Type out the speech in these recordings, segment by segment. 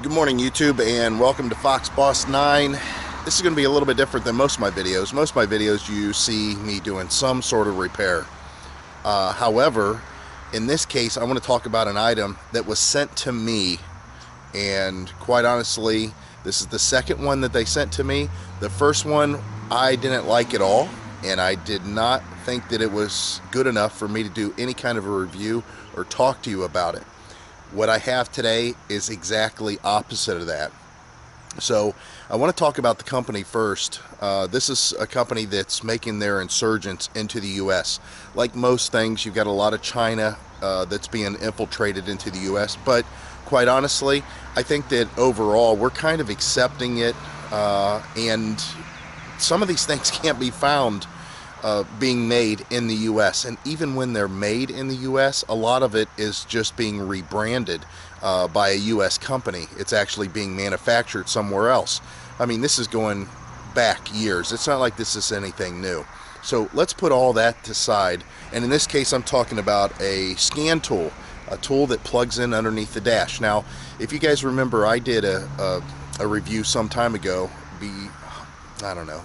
Good morning, YouTube, and welcome to Fox Boss 9. This is going to be a little bit different than most of my videos. Most of my videos you see me doing some sort of repair. However, in this case I want to talk about an item that was sent to me, and quite honestly this is the second one that they sent to me. The first one I didn't like at all, and I did not think that it was good enough for me to do any kind of a review or talk to you about it. What I have today is exactly opposite of that. So I want to talk about the company first. This is a company that's making their insurgence into the US. Like most things, you've got a lot of China that's being infiltrated into the US, but quite honestly, I think that overall we're kind of accepting it, and some of these things can't be found being made in the US, and even when they're made in the US, a lot of it is just being rebranded by a US company. It's actually being manufactured somewhere else. I mean, this is going back years. It's not like this is anything new. So let's put all that aside, and in this case I'm talking about a scan tool, a tool that plugs in underneath the dash. Now, if you guys remember, I did a review some time ago, I don't know,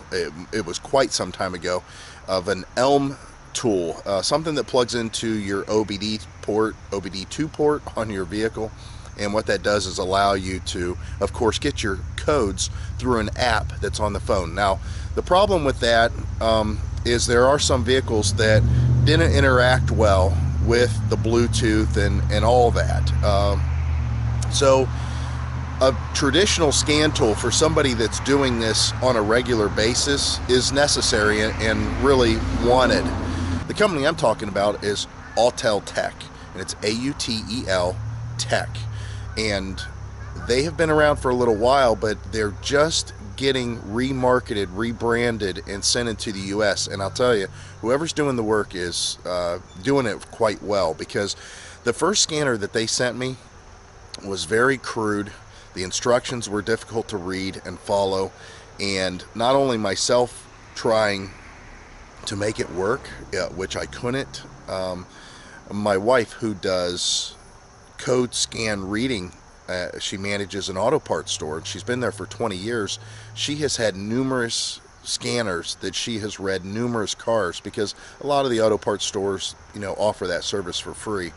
it was quite some time ago, of an ELM tool, something that plugs into your OBD port, OBD2 port on your vehicle. And what that does is allow you to, of course, get your codes through an app that's on the phone. Now, the problem with that is there are some vehicles that didn't interact well with the Bluetooth and all that. So a traditional scan tool for somebody that's doing this on a regular basis is necessary and really wanted. The company I'm talking about is Untitled Tech, and it's A-U-T-E-L Tech, and they have been around for a little while, but they're just getting remarketed, rebranded, and sent into the US. And I'll tell you, whoever's doing the work is doing it quite well, because the first scanner that they sent me was very crude. The instructions were difficult to read and follow, and not only myself trying to make it work, which I couldn't, my wife, who does code scan reading, she manages an auto parts store, and she's been there for 20 years. She has had numerous scanners that she has read numerous cars, because a lot of the auto parts stores, offer that service for free,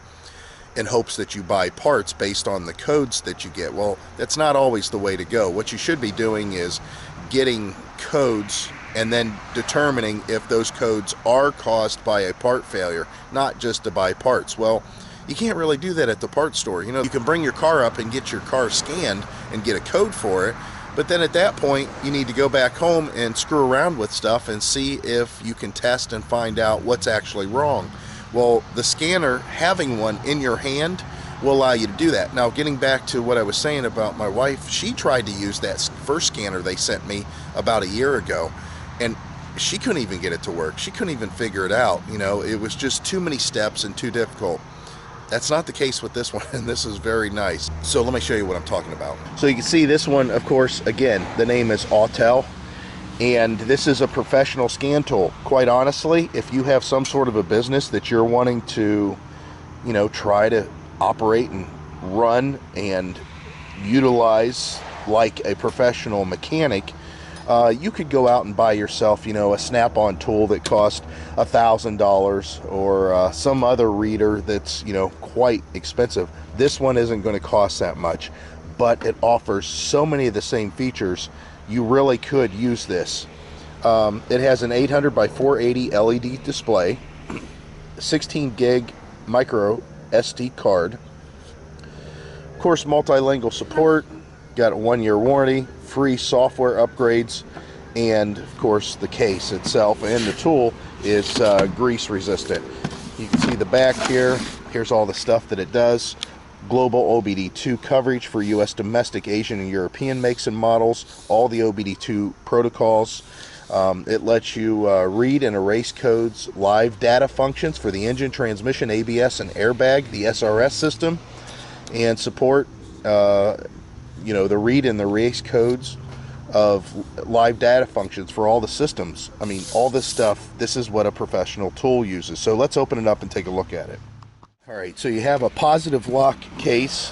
in hopes that you buy parts based on the codes that you get. Well, that's not always the way to go. What you should be doing is getting codes and then determining if those codes are caused by a part failure, not just to buy parts. Well, you can't really do that at the parts store. You can bring your car up and get your car scanned and get a code for it, but then at that point you need to go back home and screw around with stuff and see if you can test and find out what's actually wrong. Well, the scanner, having one in your hand, will allow you to do that. Now, getting back to what I was saying about my wife, she tried to use that first scanner they sent me about a year ago, and she couldn't even get it to work. She couldn't even figure it out. It was just too many steps and too difficult. That's not the case with this one, and this is very nice. So let me show you what I'm talking about. So you can see this one, of course, again, the name is Autel. And this is a professional scan tool. Quite honestly, if you have some sort of a business that you're wanting to, try to operate and run and utilize like a professional mechanic, you could go out and buy yourself, a snap-on tool that costs $1,000, or some other reader that's, quite expensive. This one isn't going to cost that much, but it offers so many of the same features. You really could use this. It has an 800 by 480 LED display, 16 gig micro SD card, of course multilingual support, got a 1-year warranty, free software upgrades, and of course the case itself and the tool is grease resistant. You can see the back here. Here's all the stuff that it does. Global OBD2 coverage for US domestic, Asian, and European makes and models, all the OBD2 protocols. It lets you read and erase codes, live data functions for the engine, transmission, ABS, and airbag, the SRS system, and support the read and the erase codes of live data functions for all the systems. I mean, all this stuff, this is what a professional tool uses. So let's open it up and take a look at it. Alright, so you have a positive lock case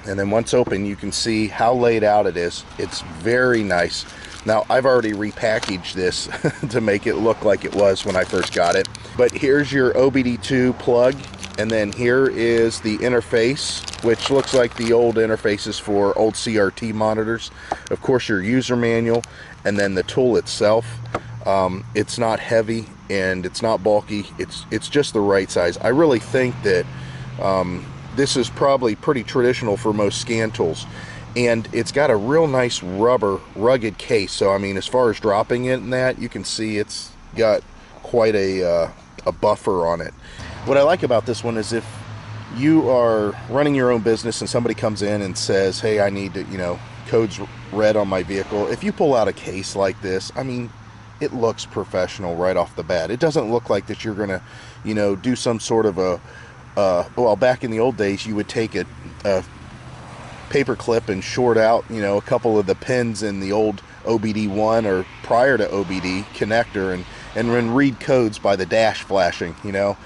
And then once open, you can see how laid out it is. It's very nice. Now, I've already repackaged this to make it look like it was when I first got it. But here's your OBD2 plug, and then here is the interface, which looks like the old interfaces for old CRT monitors. Of course, your user manual, and then the tool itself. It's not heavy and it's not bulky. It's just the right size. I really think that this is probably pretty traditional for most scan tools. And it's got a real nice rubber, rugged case. So, I mean, as far as dropping it and that, you can see it's got quite a buffer on it. What I like about this one is if you are running your own business and somebody comes in and says, hey, I need to, you know, codes read on my vehicle. If you pull out a case like this, I mean, it looks professional right off the bat. It doesn't look like that you're going to, you know, do some sort of a, well, back in the old days, you would take a paper clip and short out, you know, a couple of the pins in the old OBD1 or prior to OBD connector and then read codes by the dash flashing, you know.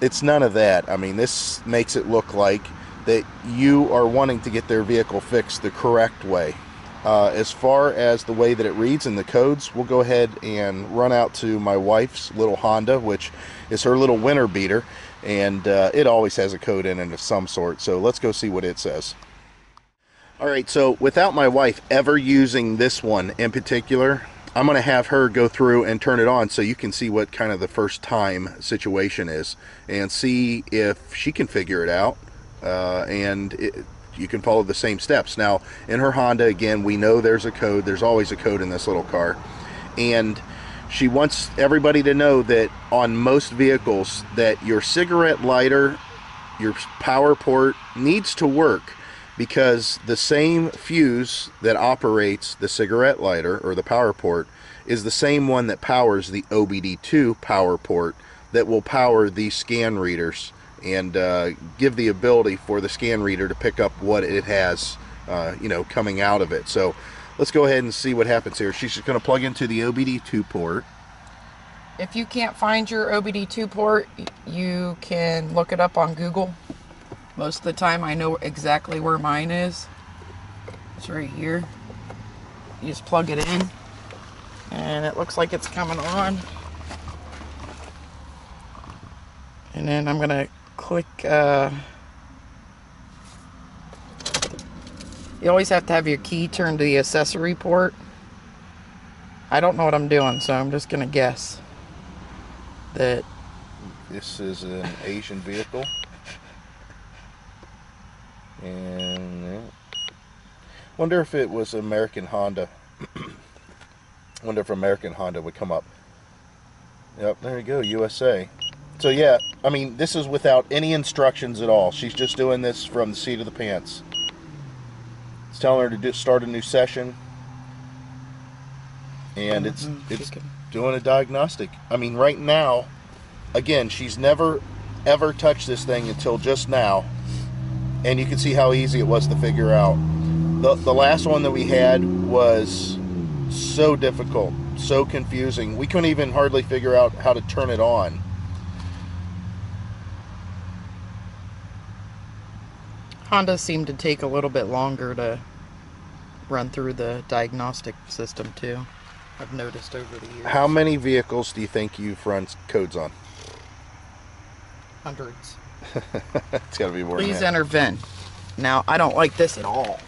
It's none of that. I mean, this makes it look like that you are wanting to get their vehicle fixed the correct way. As far as the way that it reads and the codes, we'll go ahead and run out to my wife's little Honda, which is her little winter beater, and it always has a code in it of some sort. So let's go see what it says. Alright, so without my wife ever using this one in particular, I'm going to have her go through and turn it on so you can see what kind of the first time situation is and see if she can figure it out, you can follow the same steps. Now, in her Honda, again, we know there's a code. There's always a code in this little car. And she wants everybody to know that on most vehicles that your cigarette lighter, your power port needs to work, because the same fuse that operates the cigarette lighter or the power port is the same one that powers the OBD2 power port that will power these scan readers and give the ability for the scan reader to pick up what it has, you know, coming out of it. So let's go ahead and see what happens here. She's just going to plug into the OBD2 port. If you can't find your OBD2 port, you can look it up on Google. Most of the time I know exactly where mine is. It's right here. You just plug it in and it looks like it's coming on. And then I'm gonna click, you always have to have your key turned to the accessory port. I don't know what I'm doing, so I'm just gonna guess that this is an Asian vehicle. And wonder if it was American Honda. Wonder if American Honda would come up. Yep, there you go, USA. So yeah, I mean, this is without any instructions at all. She's just doing this from the seat of the pants. It's telling her to start a new session, and it's doing a diagnostic. I mean, right now, again, she's never ever touched this thing until just now. And you can see how easy it was to figure out. The last one that we had was so difficult, so confusing. We couldn't even hardly figure out how to turn it on. Honda seemed to take a little bit longer to run through the diagnostic system too. I've noticed over the years. How many vehicles do you think you've run codes on? Hundreds. It's got to be more than that. Please enter VIN. Now, I don't like this at all.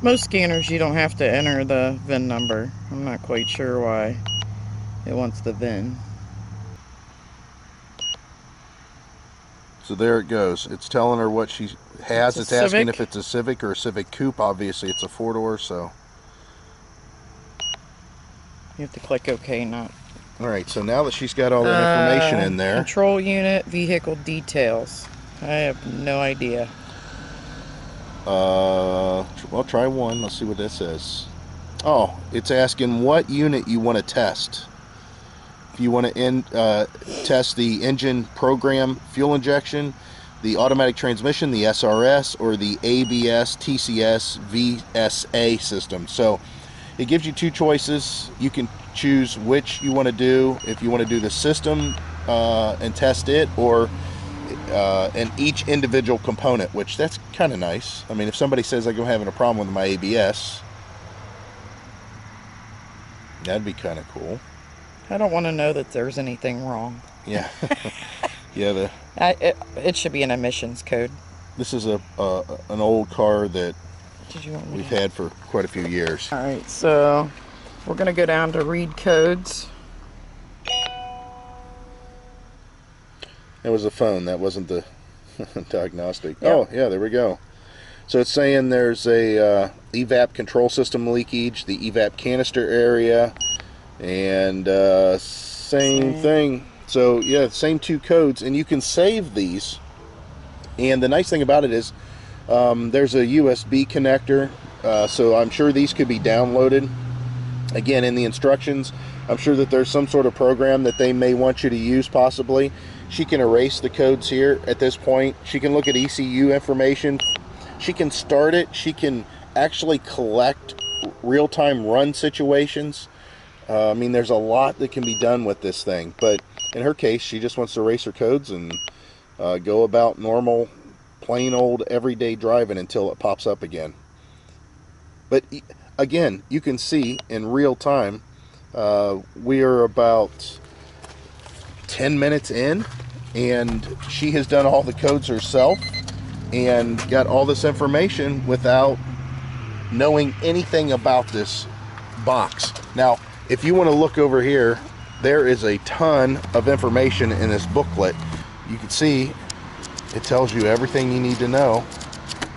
Most scanners, you don't have to enter the VIN number. I'm not quite sure why it wants the VIN. So there it goes. It's telling her what she has. It's asking if it's a Civic or a Civic Coupe. Obviously, it's a four-door, so... You have to click OK, not... Alright, so now that she's got all that information in there... Control unit, vehicle details. I have no idea. Well, try one. Let's see what that says. Oh, it's asking what unit you want to test. If you want to test the engine program fuel injection, the automatic transmission, the SRS, or the ABS, TCS, VSA system. So it gives you two choices. You can choose which you want to do, if you want to do the system and test it, or in each individual component, which that's kind of nice. I mean, if somebody says I'm having a problem with my ABS, that'd be kind of cool. I don't want to know that there's anything wrong. Yeah. Yeah, it should be an emissions code. this is an old car that we've had for quite a few years. All right, so we're going to go down to read codes. That was a phone, that wasn't the diagnostic. Yep. Oh, yeah, there we go. So it's saying there's a evap control system leakage, the evap canister area, and same thing. So yeah, same two codes, and you can save these. And the nice thing about it is there's a USB connector, so I'm sure these could be downloaded. Again, in the instructions, I'm sure that there's some sort of program that they may want you to use possibly. She can erase the codes here at this point. She can look at ECU information. She can start it. She can actually collect real-time run situations. I mean, there's a lot that can be done with this thing. But in her case, she just wants to erase her codes and go about normal, plain old, everyday driving until it pops up again. But again, you can see in real time, we are about 10 minutes in, and she has done all the codes herself and got all this information without knowing anything about this box. Now, if you want to look over here, there is a ton of information in this booklet. You can see it tells you everything you need to know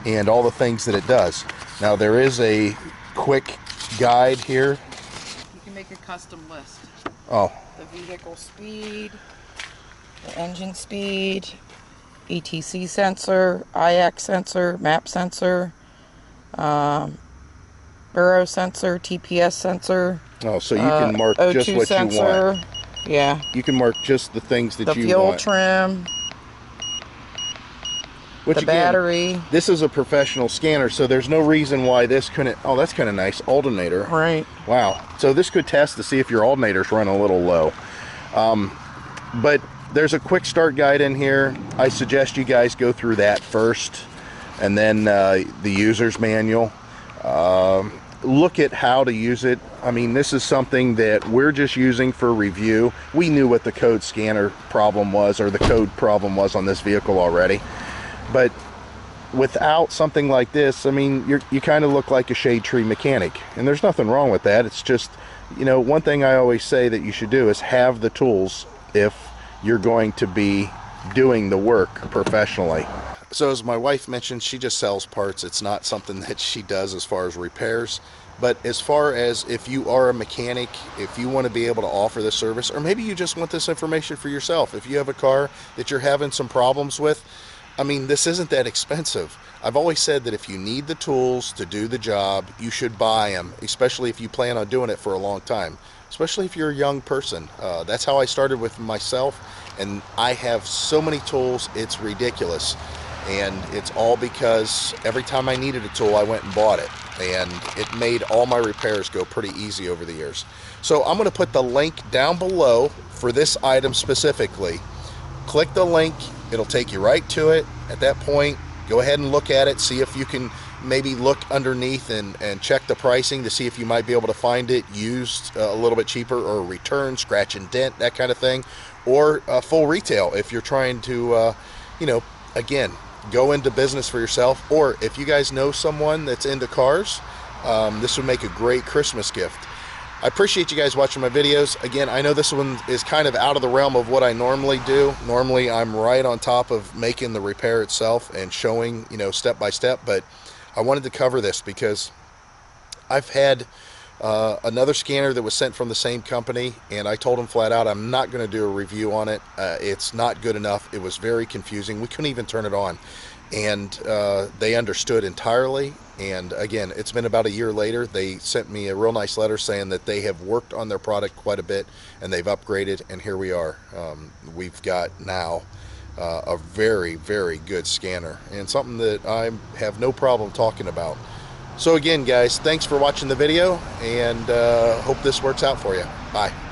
and all the things that it does. Now, there is a quick guide here. You can make a custom list. Oh. The vehicle speed, the engine speed, ETC sensor, IX sensor, map sensor, baro sensor, TPS sensor. Oh, so you can mark just what sensor, you want. Yeah. You can mark just the things that you fuel want. trim, Which, the again, battery. This is a professional scanner, so there's no reason why this couldn't. Oh, that's kind of nice. Alternator. Right. Wow. So this could test to see if your alternator's running a little low. But there's a quick start guide in here. I suggest you guys go through that first, and then the user's manual. Look at how to use it. I mean, this is something that we're just using for review. We knew what the code scanner problem was, or the code problem was on this vehicle already. But without something like this, I mean, you kind of look like a shade tree mechanic, and there's nothing wrong with that. It's just, you know, one thing I always say that you should do is have the tools if you're going to be doing the work professionally. So as my wife mentioned, she just sells parts. It's not something that she does as far as repairs. But as far as if you are a mechanic, if you want to be able to offer this service, or maybe you just want this information for yourself, if you have a car that you're having some problems with, I mean, this isn't that expensive. I've always said that if you need the tools to do the job, you should buy them, especially if you plan on doing it for a long time, especially if you're a young person. That's how I started with myself, and I have so many tools, it's ridiculous. And it's all because every time I needed a tool, I went and bought it. And it made all my repairs go pretty easy over the years. So I'm going to put the link down below for this item specifically. Click the link, it'll take you right to it. At that point, go ahead and look at it, see if you can maybe look underneath and check the pricing to see if you might be able to find it used a little bit cheaper, or return, scratch and dent, that kind of thing. Or full retail if you're trying to, you know, again, go into business for yourself. Or if you guys know someone that's into cars, this would make a great Christmas gift. I appreciate you guys watching my videos. Again, I know this one is kind of out of the realm of what I normally do. Normally I'm right on top of making the repair itself and showing, you know, step by step, but I wanted to cover this because I've had another scanner that was sent from the same company, and I told them flat out I'm not going to do a review on it. It's not good enough. It was very confusing. We couldn't even turn it on, and they understood entirely. And again, it's been about a year later. They sent me a real nice letter saying that they have worked on their product quite a bit and they've upgraded, and here we are. We've got now a very, very good scanner, and something that I have no problem talking about. So again, guys, thanks for watching the video, and hope this works out for you. Bye.